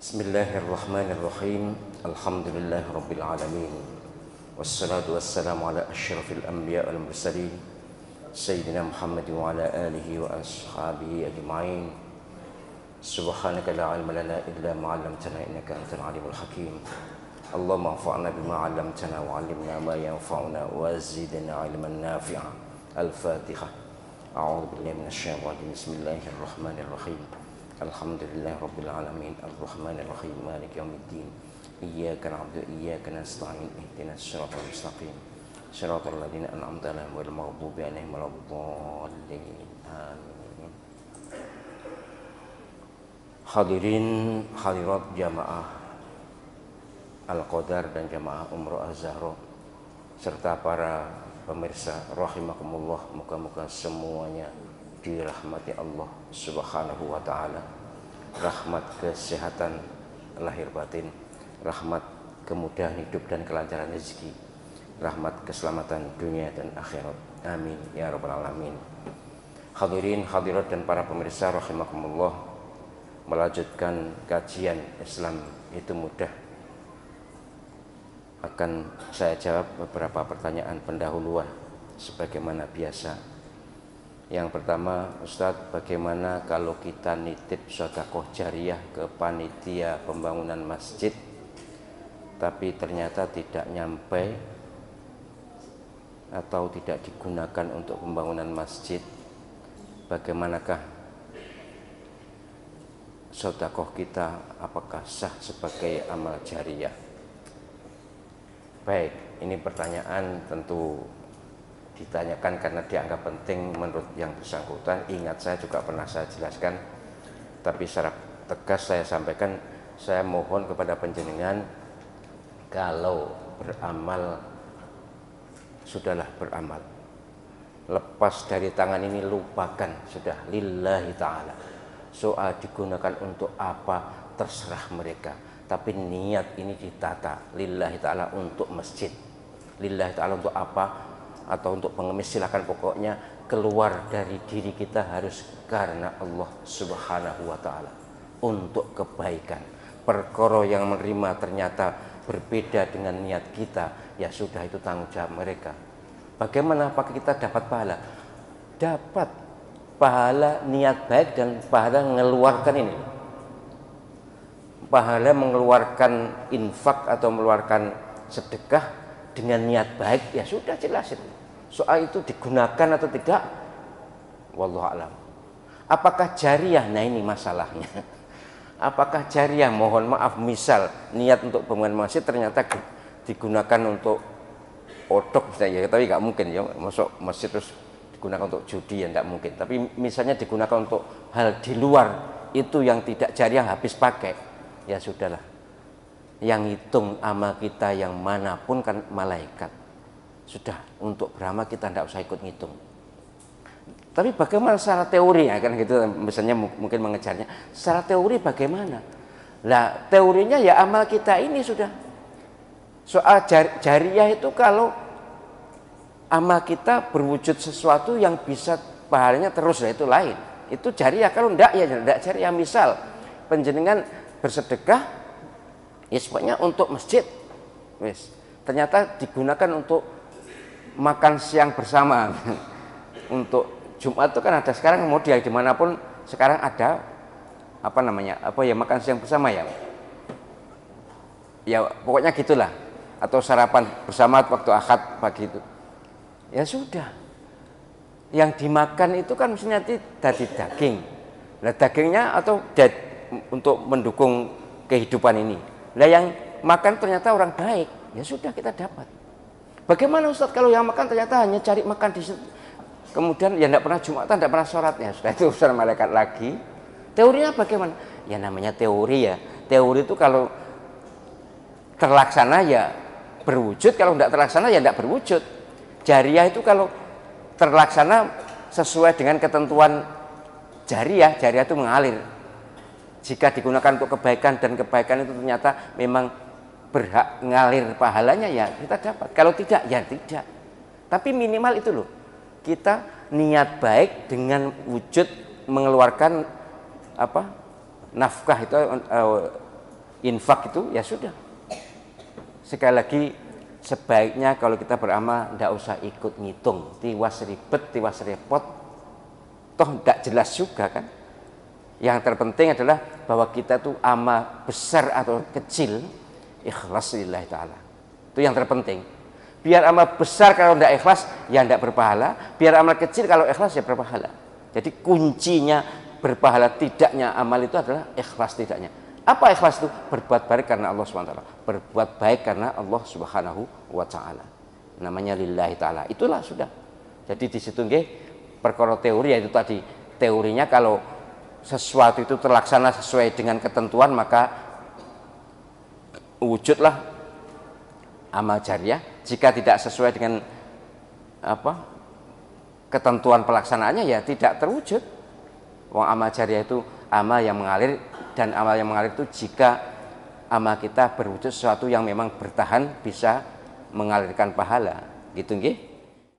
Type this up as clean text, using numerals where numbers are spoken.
Bismillahirrahmanirrahim. Alhamdulillahirabbil alamin. Wassalatu wassalamu ala asyrafil anbiya wal mursalin sayyidina Muhammad wa ala alihi wa ashabihi ajma'in. Subhanaka la ilma lana illa ma 'allamtana innaka antal alimul hakim. Allahumma anfa'na bima 'allamtana wa 'allimna ma yanfa'una wa zidna 'ilman nafi'a. Al-Fatihah. A'udzu billahi minasyaitonir rajim. Bismillahirrahmanirrahim. Alhamdulillahirabbil alamin. Arrahmanir rahim. Maliki yaumiddin. Iyyaka na'budu wa iyyaka nasta'in. Ihdinas siratal mustaqim. Siratal ladzina an'amta 'alaihim ghairil maghdubi 'alaihim waladdallin. Amin. Hadirin hadirat jamaah Al-Qadar dan jamaah Umrah Az-Zahra serta para pemirsa rahimakumullah, moga-moga semuanya dirahmati Allah Subhanahu wa taala. Rahmat kesehatan lahir batin, rahmat kemudahan hidup dan kelancaran rezeki, rahmat keselamatan dunia dan akhirat. Amin ya rabbal alamin. Hadirin hadirat dan para pemirsa rahimakumullah, melanjutkan kajian Islam itu mudah. Akan saya jawab beberapa pertanyaan pendahuluan sebagaimana biasa. Yang pertama, Ustadz, bagaimana kalau kita nitip sedekah jariyah ke panitia pembangunan masjid tapi ternyata tidak nyampe atau tidak digunakan untuk pembangunan masjid? Bagaimanakah sedekah kita, apakah sah sebagai amal jariyah? Baik, ini pertanyaan tentu ditanyakan karena dianggap penting menurut yang bersangkutan. Ingat, saya juga pernah saya jelaskan, tapi secara tegas saya sampaikan, saya mohon kepada panjenengan, kalau beramal sudahlah beramal, lepas dari tangan ini, lupakan sudah, lillahi ta'ala. Soal digunakan untuk apa terserah mereka, tapi niat ini ditata lillahi ta'ala untuk masjid, lillahi ta'ala untuk apa atau untuk pengemis, silakan, pokoknya keluar dari diri kita harus karena Allah Subhanahu wa taala, untuk kebaikan. Perkara yang menerima ternyata berbeda dengan niat kita, ya sudah, itu tanggung jawab mereka. Bagaimana apakah kita dapat pahala? Dapat pahala niat baik dan pahala mengeluarkan ini, pahala mengeluarkan infak atau mengeluarkan sedekah dengan niat baik, ya sudah, jelas itu. Soal itu digunakan atau tidak, wallahu a'lam. Apakah jariyah? Nah, ini masalahnya. Apakah jariyah? Mohon maaf, misal niat untuk pembangunan masjid ternyata digunakan untuk odok misalnya, ya, tapi nggak mungkin ya, masuk masjid terus digunakan untuk judi, ya nggak mungkin. Tapi misalnya digunakan untuk hal di luar itu yang tidak jariyah, habis pakai, ya sudahlah. Yang hitung amal kita yang manapun kan malaikat. Sudah, untuk beramal kita tidak usah ikut ngitung. Tapi bagaimana secara teori, ya kan gitu, misalnya mungkin mengejarnya. Secara teori bagaimana? Lah, teorinya ya amal kita ini sudah. Soal jariyah itu kalau amal kita berwujud sesuatu yang bisa pahalanya terus, lah itu lain. Itu jariyah. Kalau enggak, ya enggak jariyah. Misal panjenengan bersedekah, ya sebenarnya untuk masjid, wes, ternyata digunakan untuk makan siang bersama. Untuk Jumat itu kan ada sekarang model dimanapun sekarang ada apa namanya, apa ya, makan siang bersama ya, ya pokoknya gitulah, atau sarapan bersama waktu Ahad pagi itu, ya sudah. Yang dimakan itu kan mestinya dari daging, nah dagingnya atau untuk mendukung kehidupan ini. Nah yang makan ternyata orang baik, ya sudah, kita dapat. Bagaimana Ustadz kalau yang makan ternyata hanya cari makan di situ, kemudian ya tidak pernah Jumatan, tidak pernah sholat, ya sudah, itu urusan malaikat lagi. Teorinya bagaimana? Ya namanya teori, ya. Teori itu kalau terlaksana ya berwujud, kalau tidak terlaksana ya tidak berwujud. Jariyah itu kalau terlaksana sesuai dengan ketentuan jariyah, jariyah itu mengalir. Jika digunakan untuk kebaikan dan kebaikan itu ternyata memang berhak ngalir pahalanya, ya kita dapat. Kalau tidak, ya tidak. Tapi minimal itu loh, kita niat baik dengan wujud mengeluarkan apa, nafkah itu infak itu ya sudah. Sekali lagi, sebaiknya kalau kita beramal tidak usah ikut ngitung, tiwas ribet, tiwas repot, toh tidak jelas juga kan. Yang terpenting adalah bahwa kita tuh amal besar atau kecil ikhlas lillahi ta'ala. Itu yang terpenting. Biar amal besar kalau tidak ikhlas ya tidak berpahala, biar amal kecil kalau ikhlas ya berpahala. Jadi kuncinya berpahala tidaknya amal itu adalah ikhlas tidaknya. Apa ikhlas itu? Berbuat baik karena Allah SWT. Berbuat baik karena Allah Subhanahu wa taala. Namanya lillahi taala. Itulah sudah. Jadi di situ nggih perkara teori yaitu tadi teorinya kalau sesuatu itu terlaksana sesuai dengan ketentuan maka wujudlah amal jariah. Jika tidak sesuai dengan ketentuan pelaksanaannya ya tidak terwujud. Wong amal jariah itu amal yang mengalir, dan amal yang mengalir itu jika amal kita berwujud sesuatu yang memang bertahan bisa mengalirkan pahala, gitu nggih.